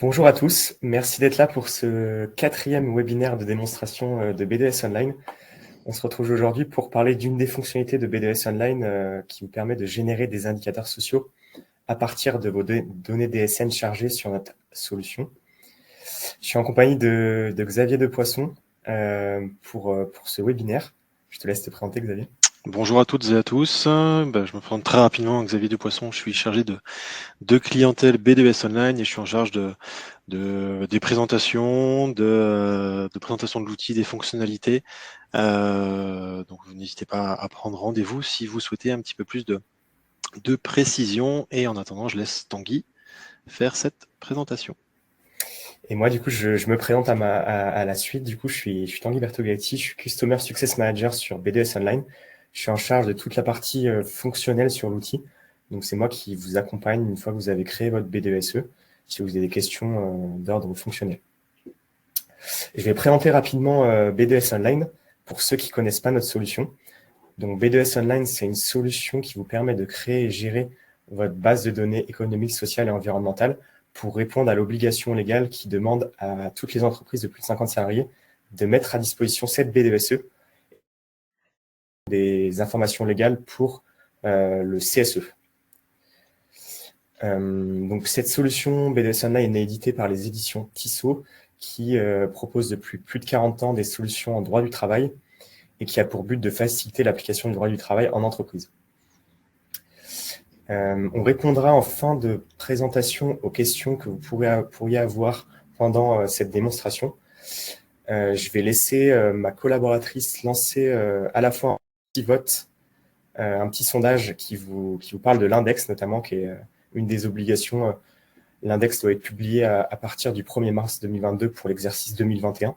Bonjour à tous, merci d'être là pour ce 4e webinaire de démonstration de BDS Online. On se retrouve aujourd'hui pour parler d'une des fonctionnalités de BDS Online qui vous permet de générer des indicateurs sociaux à partir de vos données DSN chargées sur notre solution. Je suis en compagnie de Xavier Depoisson pour ce webinaire. Je te laisse te présenter, Xavier. Bonjour à toutes et à tous. Je me présente très rapidement, Xavier Depoisson. Je suis chargé de clientèle BDS Online et je suis en charge des présentations, de présentation de l'outil, des fonctionnalités. Donc n'hésitez pas à prendre rendez-vous si vous souhaitez un petit peu plus de précision. Et en attendant, je laisse Tanguy faire cette présentation. Et moi, du coup, je me présente à la suite. Du coup, je suis Tanguy Bertogatti, je suis Customer Success Manager sur BDS Online. Je suis en charge de toute la partie fonctionnelle sur l'outil. Donc, c'est moi qui vous accompagne une fois que vous avez créé votre BDSE, si vous avez des questions d'ordre fonctionnel. Je vais présenter rapidement BDS Online pour ceux qui connaissent pas notre solution. Donc, BDS Online, c'est une solution qui vous permet de créer et gérer votre base de données économiques, sociales et environnementales pour répondre à l'obligation légale qui demande à toutes les entreprises de plus de 50 salariés de mettre à disposition cette BDSE, des informations légales pour le CSE. Donc, cette solution BDS Online est éditée par les éditions Tissot qui propose depuis plus de 40 ans des solutions en droit du travail et qui a pour but de faciliter l'application du droit du travail en entreprise. On répondra en fin de présentation aux questions que vous pourriez avoir pendant cette démonstration. Je vais laisser ma collaboratrice lancer à la fois un petit vote, un petit sondage qui vous parle de l'index notamment, qui est une des obligations. L'index doit être publié à partir du 1er mars 2022 pour l'exercice 2021.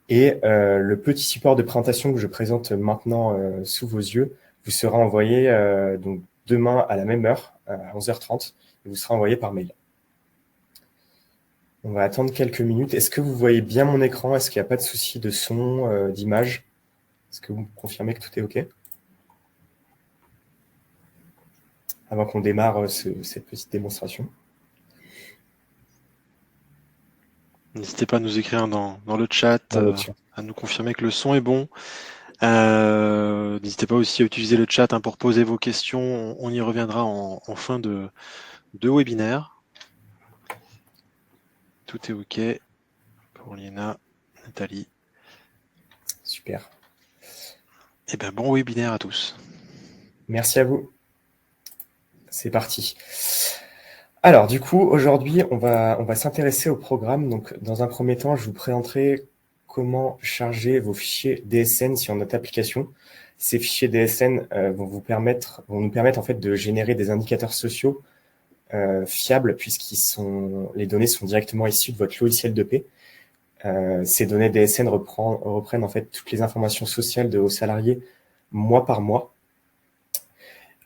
Et le petit support de présentation que je présente maintenant sous vos yeux vous sera envoyé donc demain à la même heure, à 11h30, et vous sera envoyé par mail. On va attendre quelques minutes. Est-ce que vous voyez bien mon écran? Est-ce qu'il n'y a pas de souci de son, d'image? Est-ce que vous me confirmez que tout est OK? Avant qu'on démarre cette petite démonstration. N'hésitez pas à nous écrire dans le chat, à nous confirmer que le son est bon. N'hésitez pas aussi à utiliser le chat pour poser vos questions. On y reviendra en fin de webinaire. Tout est OK pour Liena, Nathalie. Super. Et bien, bon webinaire à tous. Merci à vous. C'est parti. Alors, du coup, aujourd'hui, on va s'intéresser au programme. Donc, dans un premier temps, je vous présenterai comment charger vos fichiers DSN sur notre application. Ces fichiers DSN vont nous permettre en fait de générer des indicateurs sociaux fiables les données sont directement issues de votre logiciel de paie. Ces données DSN reprennent en fait toutes les informations sociales de vos salariés mois par mois.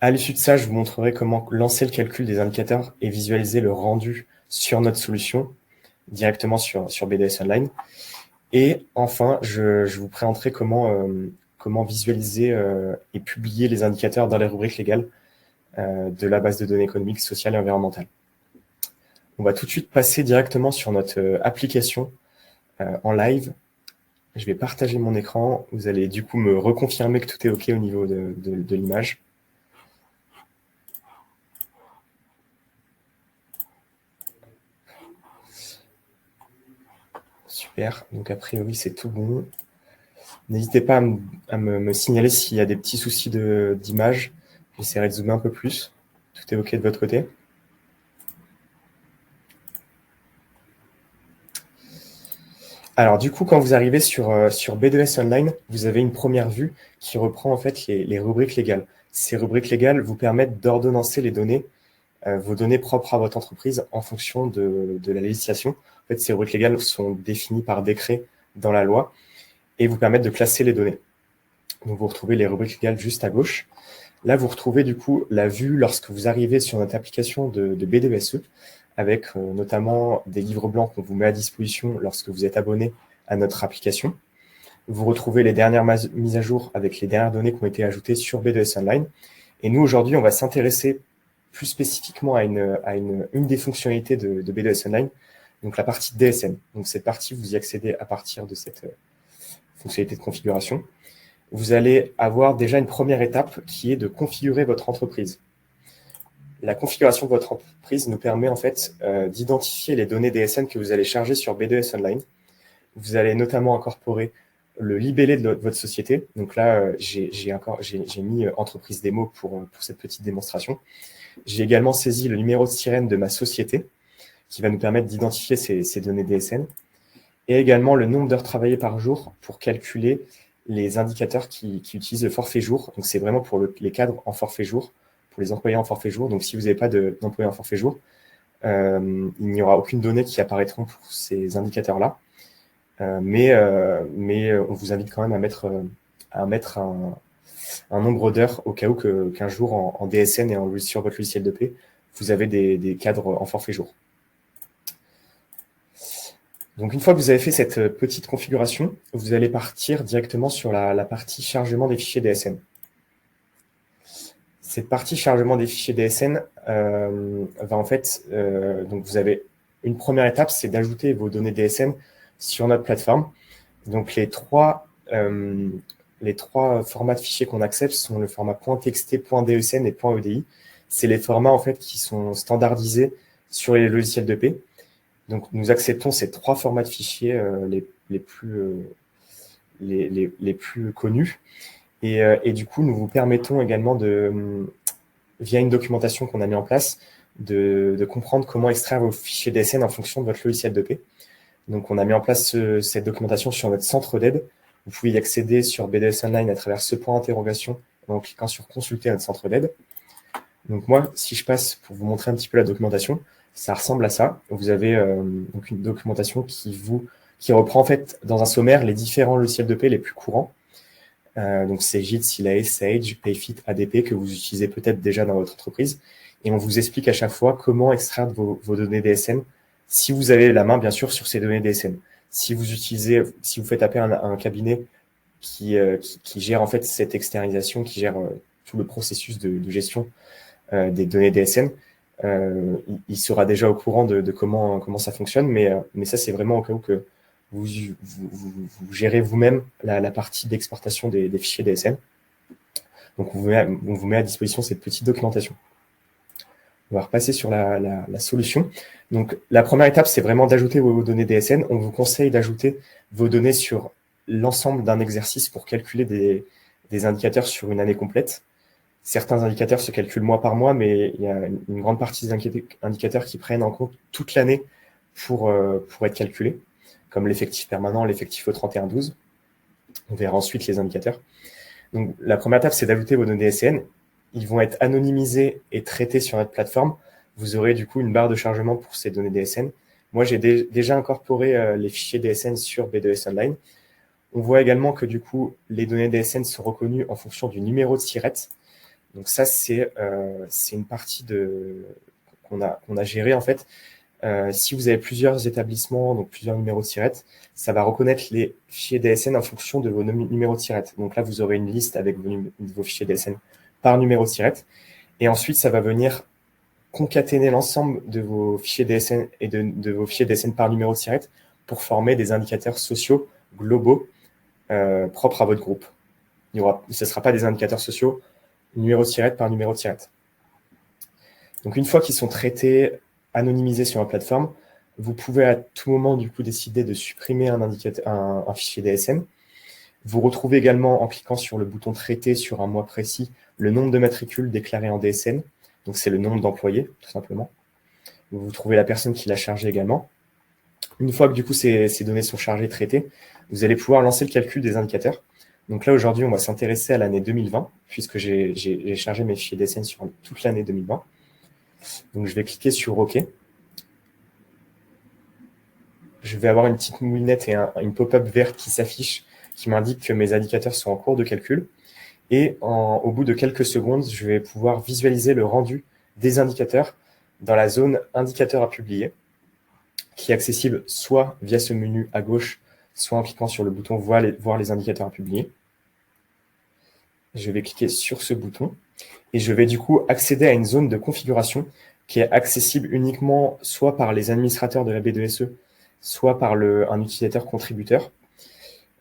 À l'issue de ça, je vous montrerai comment lancer le calcul des indicateurs et visualiser le rendu sur notre solution directement sur BDS Online. Et enfin, je vous présenterai comment visualiser et publier les indicateurs dans les rubriques légales de la base de données économiques, sociales et environnementales. On va tout de suite passer directement sur notre application en live. Je vais partager mon écran. Vous allez du coup me reconfirmer que tout est OK au niveau de l'image. Super, donc a priori c'est tout bon. N'hésitez pas à me signaler s'il y a des petits soucis d'image. J'essaierai de zoomer un peu plus. Tout est OK de votre côté? Alors du coup, quand vous arrivez sur B2S Online, vous avez une première vue qui reprend en fait les rubriques légales. Ces rubriques légales vous permettent d'ordonnancer les données, vos données propres à votre entreprise en fonction de la législation. En fait, ces rubriques légales sont définies par décret dans la loi et vous permettent de classer les données. Donc vous retrouvez les rubriques légales juste à gauche. Là, vous retrouvez du coup la vue lorsque vous arrivez sur notre application de BDSE, avec notamment des livres blancs qu'on vous met à disposition lorsque vous êtes abonné à notre application. Vous retrouvez les dernières mises à jour avec les dernières données qui ont été ajoutées sur BDS Online. Et nous, aujourd'hui, on va s'intéresser plus spécifiquement à une des fonctionnalités de BDS Online, donc la partie DSN. Donc cette partie, vous y accédez à partir de cette fonctionnalité de configuration. Vous allez avoir déjà une première étape qui est de configurer votre entreprise. La configuration de votre entreprise nous permet en fait d'identifier les données DSN que vous allez charger sur BDS Online. Vous allez notamment incorporer le libellé de votre société. Donc là, j'ai mis entreprise démo pour cette petite démonstration. J'ai également saisi le numéro de sirène de ma société qui va nous permettre d'identifier ces données DSN et également le nombre d'heures travaillées par jour pour calculer les indicateurs qui utilisent le forfait jour. Donc, c'est vraiment pour les cadres en forfait jour, pour les employés en forfait jour. Donc, si vous n'avez pas d'employés en forfait jour, il n'y aura aucune donnée qui apparaîtront pour ces indicateurs-là. Mais on vous invite quand même à mettre un nombre d'heures au cas où qu'un jour en DSN et sur votre logiciel de paie, vous avez des cadres en forfait jour. Donc, une fois que vous avez fait cette petite configuration, vous allez partir directement sur la partie chargement des fichiers DSN. Cette partie chargement des fichiers DSN va en fait, donc vous avez une première étape, c'est d'ajouter vos données DSN sur notre plateforme. Donc, les trois formats de fichiers qu'on accepte sont le format .txt, .dsn et .edi. C'est les formats en fait qui sont standardisés sur les logiciels de paie. Donc, nous acceptons ces trois formats de fichiers les plus connus. Et du coup, nous vous permettons également, via une documentation qu'on a mis en place, de comprendre comment extraire vos fichiers DSN en fonction de votre logiciel de paie. Donc, on a mis en place cette documentation sur notre centre d'aide. Vous pouvez y accéder sur BDS Online à travers ce point d'interrogation en cliquant sur « Consulter notre centre d'aide ». Donc, moi, si je passe pour vous montrer un petit peu la documentation, ça ressemble à ça. Vous avez donc une documentation qui reprend en fait dans un sommaire les différents logiciels de paie les plus courants. Donc c'est Git, Silae, Sage, Payfit, ADP que vous utilisez peut-être déjà dans votre entreprise. Et on vous explique à chaque fois comment extraire vos données DSN, si vous avez la main bien sûr sur ces données DSN. Si vous faites appel à un cabinet qui gère en fait cette externalisation, qui gère tout le processus de gestion des données DSN, il sera déjà au courant de comment ça fonctionne, mais ça c'est vraiment au cas où que vous gérez vous-même la partie d'exportation des fichiers DSN. Donc on vous met à disposition cette petite documentation. On va repasser sur la solution. Donc la première étape, c'est vraiment d'ajouter vos données DSN. On vous conseille d'ajouter vos données sur l'ensemble d'un exercice pour calculer des indicateurs sur une année complète. Certains indicateurs se calculent mois par mois, mais il y a une grande partie des indicateurs qui prennent en compte toute l'année pour être calculés, comme l'effectif permanent, l'effectif au 31-12. On verra ensuite les indicateurs. Donc, la première étape, c'est d'ajouter vos données DSN. Ils vont être anonymisés et traités sur notre plateforme. Vous aurez du coup une barre de chargement pour ces données DSN. Moi, j'ai déjà incorporé les fichiers DSN sur BDS Online. On voit également que du coup, les données DSN sont reconnues en fonction du numéro de SIRET. Donc ça, c'est une partie qu'on a gérée en fait. Si vous avez plusieurs établissements, donc plusieurs numéros de SIRET, ça va reconnaître les fichiers DSN en fonction de vos numéros de SIRET. Donc là, vous aurez une liste avec vos fichiers DSN par numéro de SIRET. Et ensuite, ça va venir concaténer l'ensemble de vos fichiers DSN et de vos fichiers DSN par numéro de SIRET pour former des indicateurs sociaux globaux propres à votre groupe. Ce ne sera pas des indicateurs sociaux numéro de SIRET par numéro de SIRET. Donc, une fois qu'ils sont traités, anonymisés sur la plateforme, vous pouvez à tout moment du coup décider de supprimer un fichier DSN. Vous retrouvez également, en cliquant sur le bouton traiter sur un mois précis, le nombre de matricules déclarées en DSN. Donc, c'est le nombre d'employés, tout simplement. Vous trouvez la personne qui l'a chargé également. Une fois que du coup ces données sont chargées, traitées, vous allez pouvoir lancer le calcul des indicateurs. Donc là, aujourd'hui, on va s'intéresser à l'année 2020, puisque j'ai chargé mes fichiers DSN sur toute l'année 2020. Donc, je vais cliquer sur OK. Je vais avoir une petite moulinette et une pop-up verte qui s'affiche, qui m'indique que mes indicateurs sont en cours de calcul. Et au bout de quelques secondes, je vais pouvoir visualiser le rendu des indicateurs dans la zone indicateurs à publier, qui est accessible soit via ce menu à gauche, soit en cliquant sur le bouton voir les indicateurs à publier. Je vais cliquer sur ce bouton Et je vais du coup accéder à une zone de configuration qui est accessible uniquement soit par les administrateurs de la B2SE, soit par un utilisateur contributeur.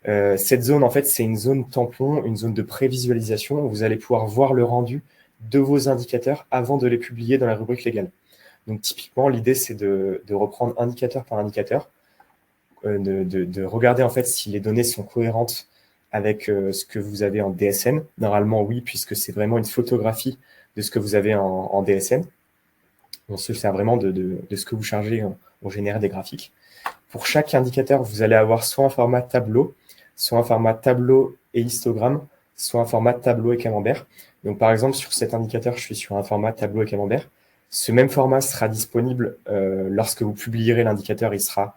Cette zone, en fait, c'est une zone tampon, une zone de prévisualisation où vous allez pouvoir voir le rendu de vos indicateurs avant de les publier dans la rubrique légale. Donc, typiquement, l'idée, c'est de reprendre indicateur par indicateur, de regarder en fait si les données sont cohérentes avec ce que vous avez en DSN. Normalement, oui, puisque c'est vraiment une photographie de ce que vous avez en DSN. On se sert vraiment de ce que vous chargez, on génère des graphiques. Pour chaque indicateur, vous allez avoir soit un format tableau, soit un format tableau et histogramme, soit un format tableau et camembert. Donc, par exemple, sur cet indicateur, je suis sur un format tableau et camembert. Ce même format sera disponible lorsque vous publierez l'indicateur. Il sera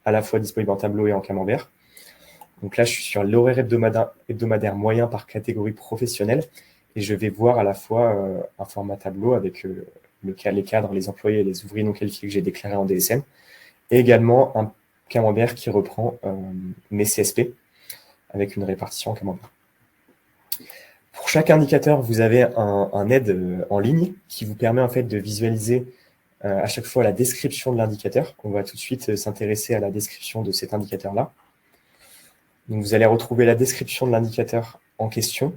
à la fois disponible en tableau et en camembert. Donc là, je suis sur l'horaire hebdomadaire moyen par catégorie professionnelle et je vais voir à la fois un format tableau avec les cadres, les employés et les ouvriers non qualifiés que j'ai déclarés en DSN et également un camembert qui reprend mes CSP avec une répartition en camembert. Pour chaque indicateur, vous avez un aide en ligne qui vous permet en fait de visualiser à chaque fois la description de l'indicateur. On va tout de suite s'intéresser à la description de cet indicateur-là. Donc, vous allez retrouver la description de l'indicateur en question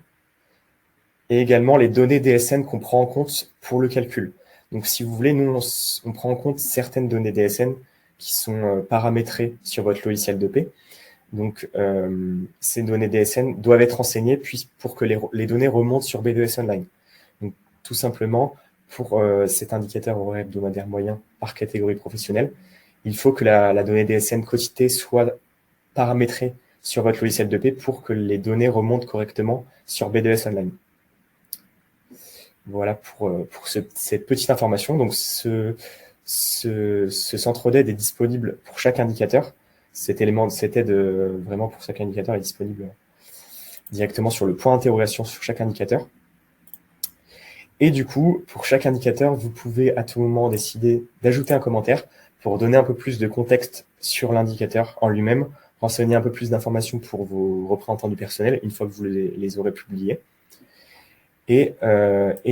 et également les données DSN qu'on prend en compte pour le calcul. Donc, si vous voulez, nous, on prend en compte certaines données DSN qui sont paramétrées sur votre logiciel de paie. Donc, ces données DSN doivent être enseignées pour que les données remontent sur B2S Online. Donc, tout simplement, pour cet indicateur horaire hebdomadaire moyen par catégorie professionnelle, il faut que la donnée DSN quotité soit paramétrée sur votre logiciel de paie pour que les données remontent correctement sur B2S Online. Voilà pour cette petite information. Donc, ce centre d'aide est disponible pour chaque indicateur. Cette aide vraiment pour chaque indicateur est disponible directement sur le point d'interrogation sur chaque indicateur. Et du coup, pour chaque indicateur, vous pouvez à tout moment décider d'ajouter un commentaire pour donner un peu plus de contexte sur l'indicateur en lui-même, renseigner un peu plus d'informations pour vos représentants du personnel une fois que vous les aurez publiés. Et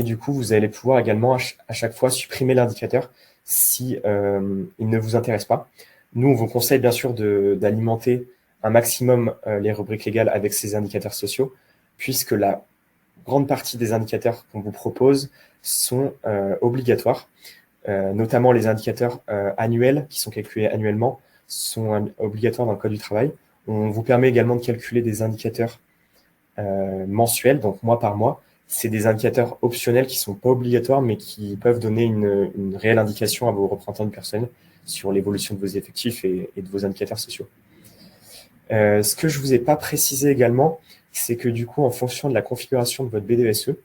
du coup, vous allez pouvoir également à chaque fois supprimer l'indicateur si il ne vous intéresse pas. Nous, on vous conseille bien sûr d'alimenter un maximum les rubriques légales avec ces indicateurs sociaux, puisque la grande partie des indicateurs qu'on vous propose sont obligatoires, notamment les indicateurs annuels qui sont calculés annuellement sont obligatoires dans le Code du travail. On vous permet également de calculer des indicateurs mensuels, donc mois par mois. C'est des indicateurs optionnels qui ne sont pas obligatoires, mais qui peuvent donner une réelle indication à vos représentants du personnel sur l'évolution de vos effectifs et de vos indicateurs sociaux. Ce que je ne vous ai pas précisé également, c'est que du coup, en fonction de la configuration de votre B2SE,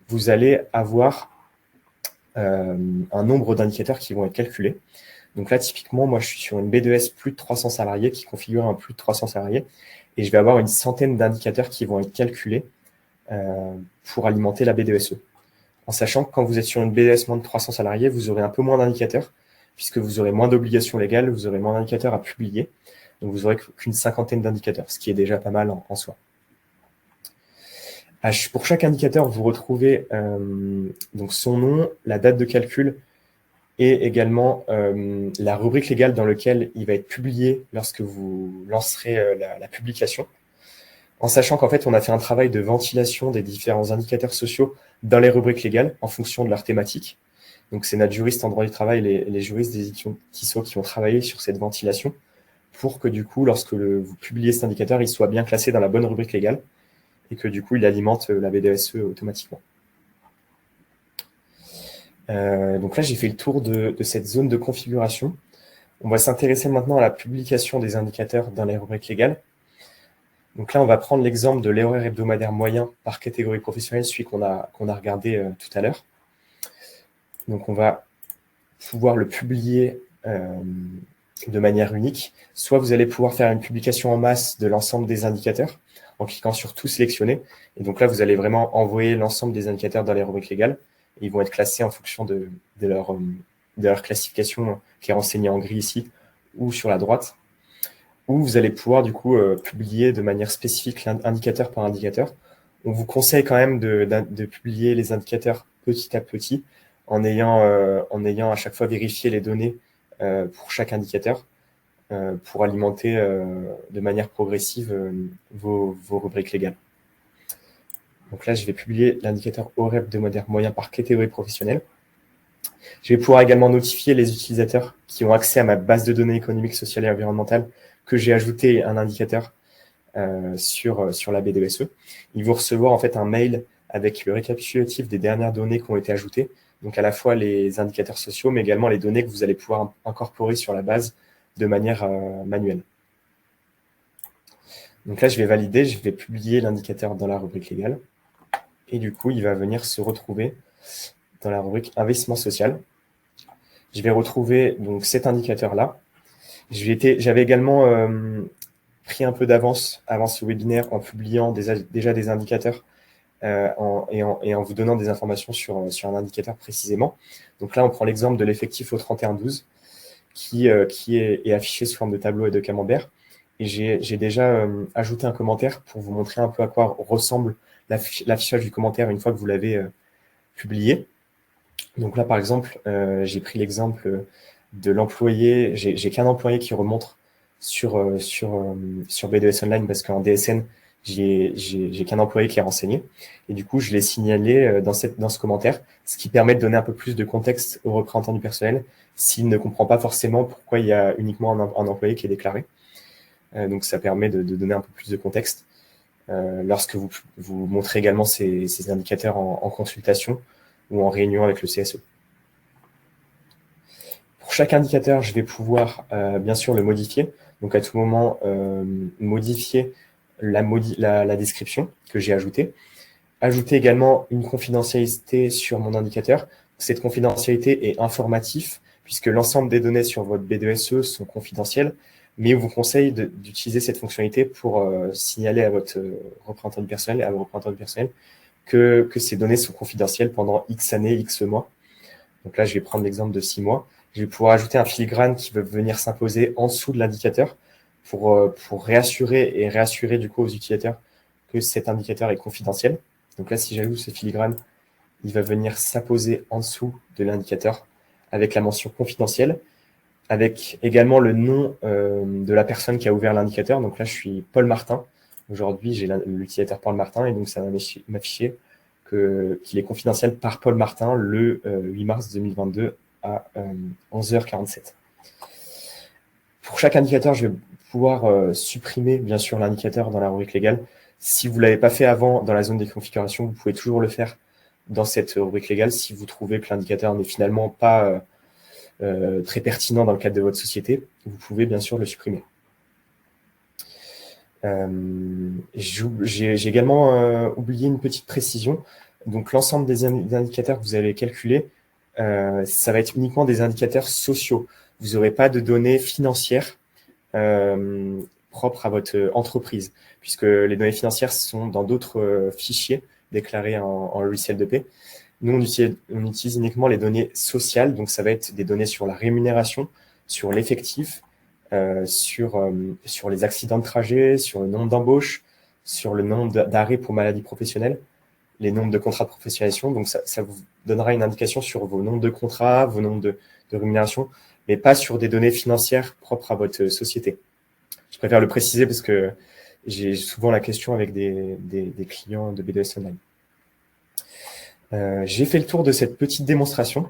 vous allez avoir un nombre d'indicateurs qui vont être calculés. Donc là, typiquement, moi, je suis sur une B2S plus de 300 salariés qui configure un plus de 300 salariés et je vais avoir une centaine d'indicateurs qui vont être calculés pour alimenter la B2SE. En sachant que quand vous êtes sur une B2S moins de 300 salariés, vous aurez un peu moins d'indicateurs puisque vous aurez moins d'obligations légales, vous aurez moins d'indicateurs à publier. Donc, vous aurez qu'une cinquantaine d'indicateurs, ce qui est déjà pas mal en soi. Pour chaque indicateur, vous retrouvez donc son nom, la date de calcul et également la rubrique légale dans laquelle il va être publié lorsque vous lancerez la publication. En sachant qu'en fait, on a fait un travail de ventilation des différents indicateurs sociaux dans les rubriques légales en fonction de leur thématique. Donc, c'est notre juriste en droit du travail, les juristes des éditions Tissot qui ont travaillé sur cette ventilation pour que du coup, lorsque vous publiez cet indicateur, il soit bien classé dans la bonne rubrique légale et que du coup, il alimente la B2SE automatiquement. Donc là, j'ai fait le tour de cette zone de configuration. On va s'intéresser maintenant à la publication des indicateurs dans les rubriques légales. Donc là, on va prendre l'exemple de l'horaire hebdomadaire moyen par catégorie professionnelle, celui qu'on a regardé tout à l'heure. Donc, on va pouvoir le publier de manière unique. Soit vous allez pouvoir faire une publication en masse de l'ensemble des indicateurs en cliquant sur « Tout sélectionner ». Et donc là, vous allez vraiment envoyer l'ensemble des indicateurs dans les rubriques légales. Et ils vont être classés en fonction de leur classification qui est renseignée en gris ici ou sur la droite. Ou vous allez pouvoir du coup publier de manière spécifique indicateur par indicateur On vous conseille quand même de publier les indicateurs petit à petit en ayant à chaque fois vérifié les données pour chaque indicateur pour alimenter de manière progressive vos rubriques légales. Donc là, je vais publier l'indicateur horaire hebdomadaire moyen par catégorie professionnelle. Je vais pouvoir également notifier les utilisateurs qui ont accès à ma base de données économiques, sociales et environnementales que j'ai ajouté un indicateur sur la BDSE. Ils vont recevoir en fait un mail avec le récapitulatif des dernières données qui ont été ajoutées, donc à la fois les indicateurs sociaux, mais également les données que vous allez pouvoir incorporer sur la base de manière manuelle. Donc là, je vais valider, je vais publier l'indicateur dans la rubrique légale, et du coup, il va venir se retrouver dans la rubrique investissement social. Je vais retrouver donc cet indicateur-là. J'avais également pris un peu d'avance avant ce webinaire en publiant déjà des indicateurs et en vous donnant des informations sur un indicateur précisément. Donc là, on prend l'exemple de l'effectif au 31-12 qui est affiché sous forme de tableau et de camembert. Et j'ai déjà ajouté un commentaire pour vous montrer un peu à quoi ressemble l'affichage du commentaire une fois que vous l'avez publié. Donc là, par exemple, j'ai pris l'exemple de l'employé. J'ai qu'un employé qui remonte sur BDS Online parce qu'en DSN, j'ai qu'un employé qui est renseigné. Et du coup, je l'ai signalé dans ce commentaire, ce qui permet de donner un peu plus de contexte au représentant du personnel s'il ne comprend pas forcément pourquoi il y a uniquement un employé qui est déclaré. Donc, ça permet de donner un peu plus de contexte lorsque vous montrez également ces indicateurs en consultation ou en réunion avec le CSE. Pour chaque indicateur, je vais pouvoir bien sûr le modifier. Donc à tout moment, modifier la description que j'ai ajoutée. Ajouter également une confidentialité sur mon indicateur. Cette confidentialité est informative puisque l'ensemble des données sur votre BDSE sont confidentielles, mais on vous conseille d'utiliser cette fonctionnalité pour signaler à votre représentant du personnel et à vos représentants du personnel que ces données sont confidentielles pendant X années, X mois. Donc là, je vais prendre l'exemple de 6 mois. Je vais pouvoir ajouter un filigrane qui va venir s'imposer en dessous de l'indicateur pour réassurer et réassurer du coup aux utilisateurs que cet indicateur est confidentiel. Donc là, si j'ajoute ce filigrane, il va venir s'apposer en dessous de l'indicateur avec la mention confidentielle, avec également le nom de la personne qui a ouvert l'indicateur. Donc là, je suis Paul Martin. Aujourd'hui, j'ai l'utilisateur Paul Martin et donc ça va m'afficher qu'il est confidentiel par Paul Martin le 8 mars 2022 à 11h47. Pour chaque indicateur, je vais pouvoir supprimer bien sûr l'indicateur dans la rubrique légale. Si vous ne l'avez pas fait avant dans la zone des configurations, vous pouvez toujours le faire dans cette rubrique légale si vous trouvez que l'indicateur n'est finalement pas très pertinent dans le cadre de votre société. Vous pouvez bien sûr le supprimer. J'ai également oublié une petite précision. Donc, l'ensemble des indicateurs que vous allez calculer, ça va être uniquement des indicateurs sociaux. Vous n'aurez pas de données financières propres à votre entreprise, puisque les données financières sont dans d'autres fichiers déclarés en logiciel de paie. Nous, on utilise uniquement les données sociales, donc ça va être des données sur la rémunération, sur l'effectif, sur les accidents de trajet, sur le nombre d'embauches, sur le nombre d'arrêts pour maladies professionnelles, les nombres de contrats de professionnalisation. Donc, ça vous donnera une indication sur vos nombres de contrats, vos nombres de rémunération, mais pas sur des données financières propres à votre société. Je préfère le préciser parce que j'ai souvent la question avec des clients de BDS Online. J'ai fait le tour de cette petite démonstration.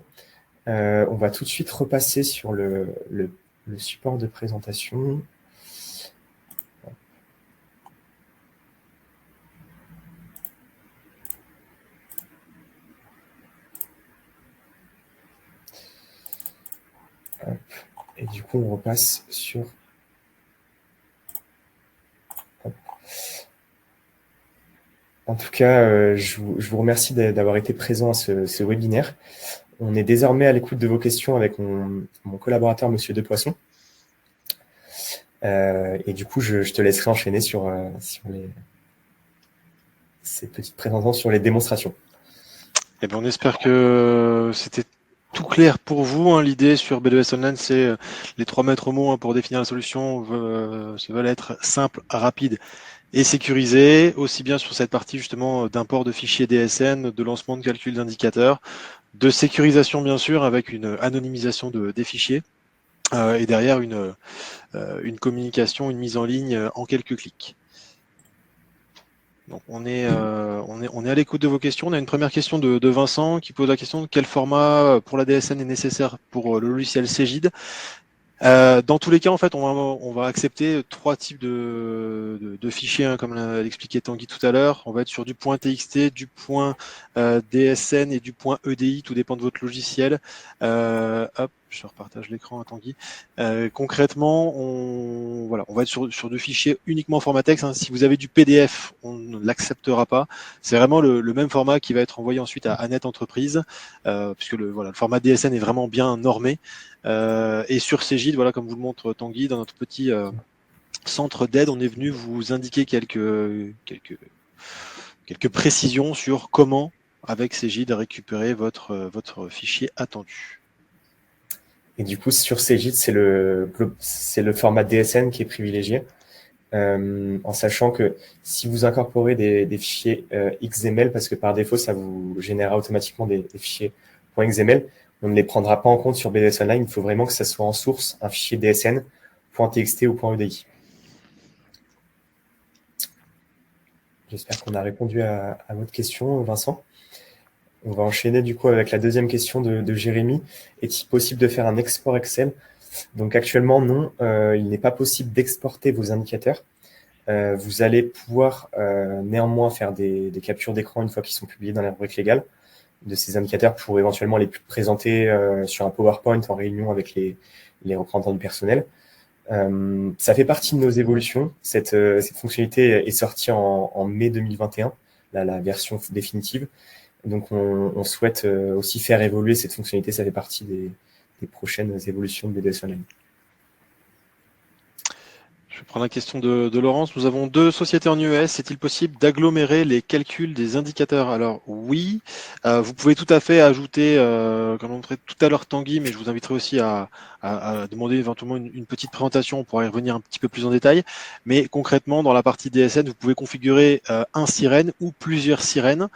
On va tout de suite repasser sur le support de présentation. Et du coup, on repasse sur... En tout cas, je vous remercie d'avoir été présent à ce webinaire. On est désormais à l'écoute de vos questions avec mon collaborateur, Monsieur Depoisson. Et du coup, je te laisserai enchaîner sur ces petites présentations sur les démonstrations. Eh bien, on espère que c'était tout clair pour vous. Hein. L'idée sur BDS Online, c'est les 3 maîtres mots pour définir la solution se veulent être simple, rapide et sécurisé, aussi bien sur cette partie justement d'import de fichiers DSN, de lancement de calcul d'indicateurs, de sécurisation bien sûr avec une anonymisation des fichiers et derrière une communication, une mise en ligne en quelques clics. Donc on est à l'écoute de vos questions. On a une première question de Vincent qui pose la question de quel format pour la DSN est nécessaire pour le logiciel Cegid. Dans tous les cas, en fait, on va accepter trois types de fichiers, hein, comme l'a expliqué Tanguy tout à l'heure. On va être sur du point .txt, du point DSN et du point EDI, tout dépend de votre logiciel. Hop, je repartage l'écran à Tanguy. Concrètement, on va être sur du fichier uniquement format texte, hein. Si vous avez du PDF, on ne l'acceptera pas. C'est vraiment le même format qui va être envoyé ensuite à Net Entreprise, puisque le format DSN est vraiment bien normé. Et sur Cegid, voilà, comme vous le montre Tanguy, dans notre petit centre d'aide, on est venu vous indiquer quelques précisions sur comment, avec Cegid, récupérer votre fichier attendu. Et du coup, sur Cegid, c'est le format DSN qui est privilégié, en sachant que si vous incorporez des fichiers XML, parce que par défaut, ça vous génère automatiquement des fichiers .xml, on ne les prendra pas en compte sur BDS Online. Il faut vraiment que ça soit en source un fichier DSN, .txt ou .edi. J'espère qu'on a répondu à votre question, Vincent. On va enchaîner du coup avec la deuxième question de Jérémy. Est-il possible de faire un export Excel? Donc actuellement, non. Il n'est pas possible d'exporter vos indicateurs. Vous allez pouvoir néanmoins faire des captures d'écran une fois qu'ils sont publiés dans la rubrique légale de ces indicateurs pour éventuellement les présenter sur un PowerPoint en réunion avec les représentants du personnel. Ça fait partie de nos évolutions. Cette fonctionnalité est sortie en mai 2021, la version définitive. Donc, on souhaite aussi faire évoluer cette fonctionnalité. Ça fait partie des prochaines évolutions de BDS Online. Je vais prendre la question de Laurence. Nous avons deux sociétés en US. Est-il possible d'agglomérer les calculs des indicateurs? Alors oui, vous pouvez tout à fait ajouter, comme on montrait tout à l'heure Tanguy, mais je vous inviterai aussi à demander éventuellement une petite présentation. On pourra y revenir un petit peu plus en détail. Mais concrètement, dans la partie DSN, vous pouvez configurer un sirène ou plusieurs sirènes.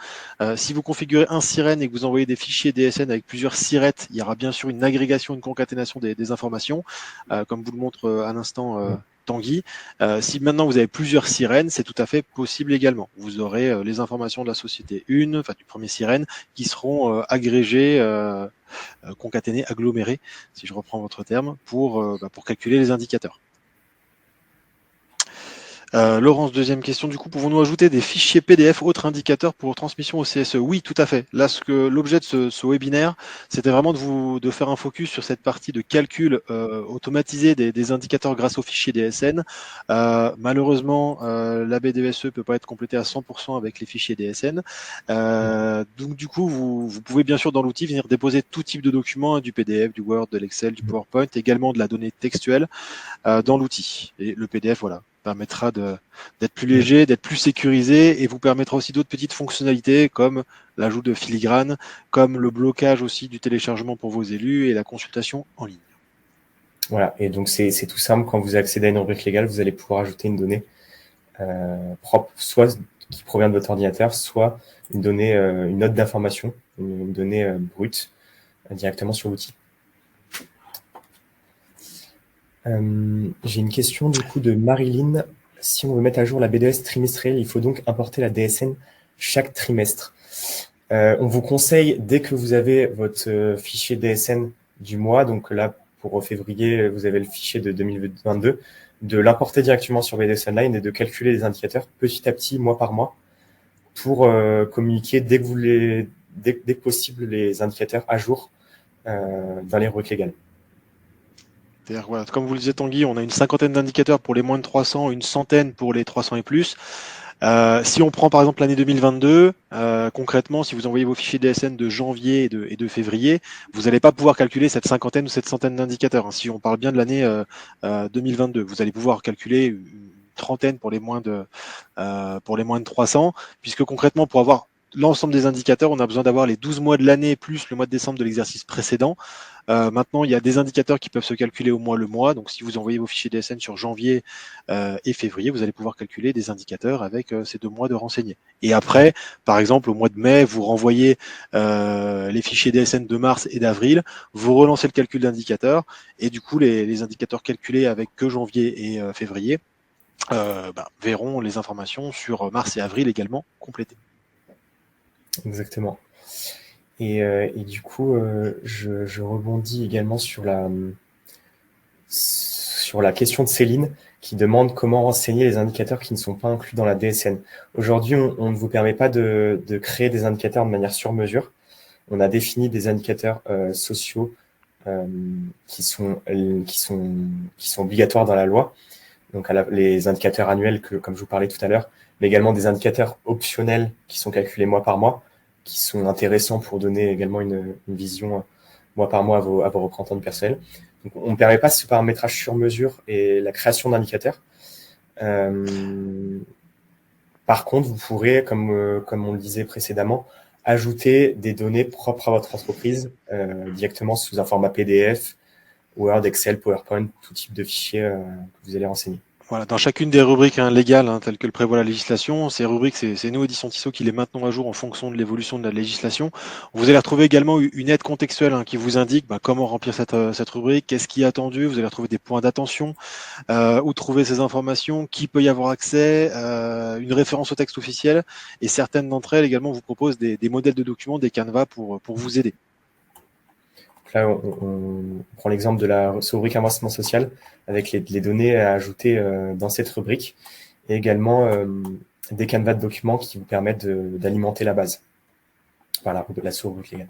Si vous configurez un sirène et que vous envoyez des fichiers DSN avec plusieurs sirettes, il y aura bien sûr une agrégation, une concaténation des informations, comme vous le montre à l'instant Tanguy. Si maintenant vous avez plusieurs sirènes, c'est tout à fait possible également. Vous aurez les informations de la société 1, enfin du premier sirène, qui seront agrégées, concaténées, agglomérées, si je reprends votre terme, pour calculer les indicateurs. Laurence, deuxième question, du coup, pouvons-nous ajouter des fichiers PDF autres indicateurs pour transmission au CSE? Oui, tout à fait. Là, l'objet de ce webinaire, c'était vraiment de faire un focus sur cette partie de calcul automatisé des indicateurs grâce aux fichiers DSN. Malheureusement, la BDSE peut pas être complétée à 100% avec les fichiers DSN. Donc, du coup, vous pouvez bien sûr dans l'outil venir déposer tout type de documents, du PDF, du Word, de l'Excel, du PowerPoint, également de la donnée textuelle dans l'outil. Et le PDF, voilà, permettra d'être plus léger, d'être plus sécurisé et vous permettra aussi d'autres petites fonctionnalités comme l'ajout de filigrane, comme le blocage aussi du téléchargement pour vos élus et la consultation en ligne. Voilà, et donc c'est tout simple. Quand vous accédez à une rubrique légale, vous allez pouvoir ajouter une donnée propre, soit qui provient de votre ordinateur, soit une donnée, une note d'information, une donnée brute directement sur l'outil. J'ai une question du coup de Marilyn. Si on veut mettre à jour la BDS trimestrielle, il faut donc importer la DSN chaque trimestre. On vous conseille, dès que vous avez votre fichier DSN du mois, donc là pour février, vous avez le fichier de 2022, de l'importer directement sur BDS Online et de calculer les indicateurs petit à petit, mois par mois, pour communiquer dès que possible les indicateurs à jour dans les rubriques légales. C'est-à-dire, voilà, comme vous le disiez Tanguy, on a une cinquantaine d'indicateurs pour les moins de 300, une centaine pour les 300 et plus. Si on prend par exemple l'année 2022, concrètement, si vous envoyez vos fichiers DSN de janvier et de février, vous n'allez pas pouvoir calculer cette cinquantaine ou cette centaine d'indicateurs. Si on parle bien de l'année 2022, vous allez pouvoir calculer une trentaine pour les moins de 300, puisque concrètement, pour avoir l'ensemble des indicateurs, on a besoin d'avoir les 12 mois de l'année plus le mois de décembre de l'exercice précédent. Maintenant, il y a des indicateurs qui peuvent se calculer au mois le mois. Donc, si vous envoyez vos fichiers DSN sur janvier et février, vous allez pouvoir calculer des indicateurs avec ces 2 mois de renseignés. Et après, par exemple, au mois de mai, vous renvoyez les fichiers DSN de mars et d'avril, vous relancez le calcul d'indicateurs, et du coup, les indicateurs calculés avec que janvier et février verront les informations sur mars et avril également complétées. Exactement. Et du coup, je rebondis également sur la question de Céline qui demande comment renseigner les indicateurs qui ne sont pas inclus dans la DSN. Aujourd'hui, on ne vous permet pas de créer des indicateurs de manière sur mesure. On a défini des indicateurs sociaux qui sont obligatoires dans la loi. Donc les indicateurs annuels comme je vous parlais tout à l'heure, mais également des indicateurs optionnels qui sont calculés mois par mois, qui sont intéressants pour donner également une vision mois par mois à vos représentants de personnel. Donc, on ne permet pas ce paramétrage sur mesure et la création d'indicateurs. Par contre, vous pourrez, comme on le disait précédemment, ajouter des données propres à votre entreprise directement sous un format PDF, Word, Excel, PowerPoint, tout type de fichiers que vous allez renseigner. Voilà, dans chacune des rubriques légales telles que le prévoit la législation, ces rubriques, c'est nous, Éditions Tissot, qui les maintenons à jour en fonction de l'évolution de la législation. Vous allez retrouver également une aide contextuelle qui vous indique comment remplir cette rubrique, qu'est-ce qui est attendu, vous allez retrouver des points d'attention, où trouver ces informations, qui peut y avoir accès, une référence au texte officiel, et certaines d'entre elles également vous proposent des modèles de documents, des canevas pour vous aider. Là, on prend l'exemple de la rubrique avancement social avec les données à ajouter dans cette rubrique et également des canevas de documents qui vous permettent d'alimenter la base. Voilà, de la sous-rubrique légale.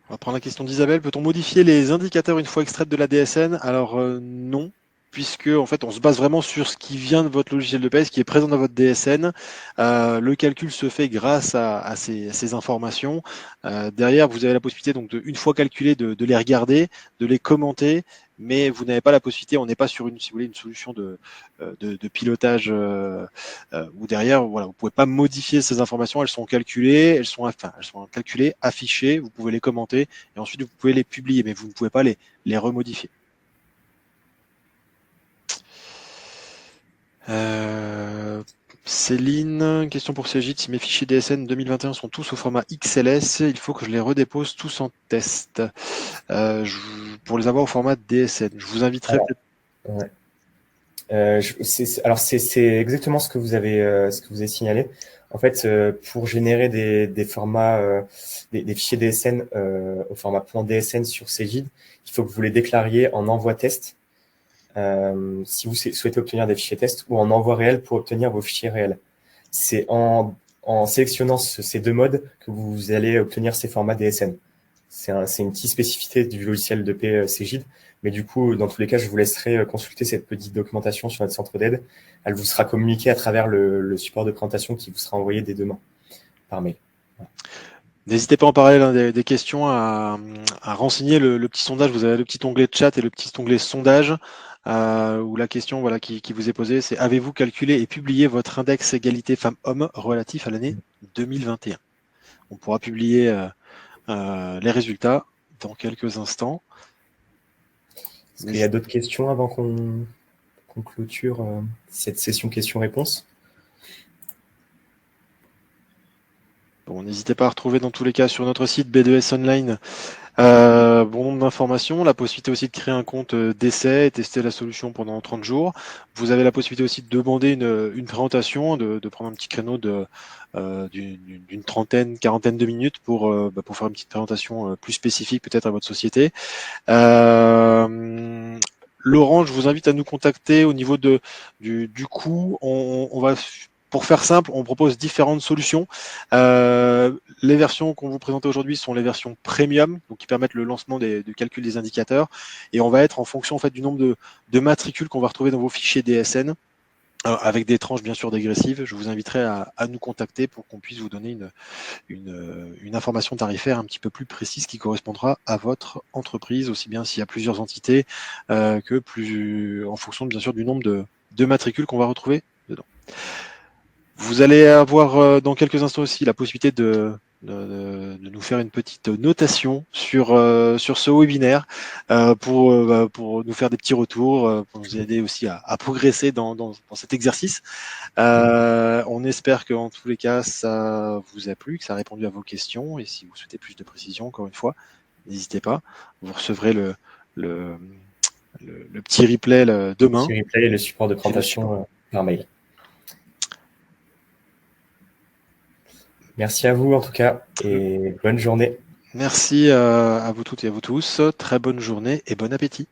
On va prendre la question d'Isabelle. Peut-on modifier les indicateurs une fois extraits de la DSN? Alors non, puisque en fait on se base vraiment sur ce qui vient de votre logiciel de paie, ce qui est présent dans votre DSN. Le calcul se fait grâce à ces informations. Derrière, vous avez la possibilité donc une fois calculé de les regarder, de les commenter, mais vous n'avez pas la possibilité, on n'est pas sur une solution de pilotage où derrière, voilà, vous pouvez pas modifier ces informations, elles sont calculées, elles sont calculées, affichées, vous pouvez les commenter et ensuite vous pouvez les publier, mais vous ne pouvez pas les remodifier. Céline, question pour Cégide. Si mes fichiers DSN 2021 sont tous au format XLS, il faut que je les redépose tous en test. Pour les avoir au format DSN, je vous inviterai peut-être. Ouais. C'est exactement ce que vous avez signalé. En fait, pour générer des formats, des fichiers DSN au format .dsn sur Cégide, il faut que vous les déclariez en envoi test. Si vous souhaitez obtenir des fichiers test ou en envoi réel pour obtenir vos fichiers réels. C'est en sélectionnant ces deux modes que vous allez obtenir ces formats DSN. C'est une petite spécificité du logiciel de paie Cégide, mais du coup, dans tous les cas, je vous laisserai consulter cette petite documentation sur notre centre d'aide. Elle vous sera communiquée à travers le support de présentation qui vous sera envoyé dès demain par mail. Voilà. N'hésitez pas en parallèle des questions à renseigner le petit sondage. Vous avez le petit onglet chat et le petit onglet sondage. Où la question qui vous est posée, c'est: avez-vous calculé et publié votre index égalité femmes-hommes relatif à l'année 2021? On pourra publier les résultats dans quelques instants. Est-ce qu'il y a d'autres questions avant qu'on clôture cette session questions-réponses? Bon, n'hésitez pas à retrouver dans tous les cas sur notre site B2S Online bon nombre d'informations, la possibilité aussi de créer un compte d'essai et tester la solution pendant 30 jours. Vous avez la possibilité aussi de demander une présentation, de prendre un petit créneau d'une trentaine, quarantaine de minutes pour faire une petite présentation plus spécifique peut-être à votre société. Laurent, je vous invite à nous contacter au niveau du coût. On va... Pour faire simple, on propose différentes solutions. Les versions qu'on vous présente aujourd'hui sont les versions premium, donc qui permettent le lancement du calcul des indicateurs. Et on va être en fonction en fait du nombre de matricules qu'on va retrouver dans vos fichiers DSN, avec des tranches bien sûr dégressives. Je vous inviterai à nous contacter pour qu'on puisse vous donner une information tarifaire un petit peu plus précise qui correspondra à votre entreprise, aussi bien s'il y a plusieurs entités que en fonction bien sûr du nombre de matricules qu'on va retrouver dedans. Vous allez avoir dans quelques instants aussi la possibilité de nous faire une petite notation sur ce webinaire pour nous faire des petits retours, pour nous aider aussi à progresser dans cet exercice. On espère qu'en tous les cas, ça vous a plu, que ça a répondu à vos questions. Et si vous souhaitez plus de précision, encore une fois, n'hésitez pas. Vous recevrez le petit replay demain. Le replay et le support de Et le support. présentation par mail. Merci à vous en tout cas et bonne journée. Merci à vous toutes et à vous tous. Très bonne journée et bon appétit.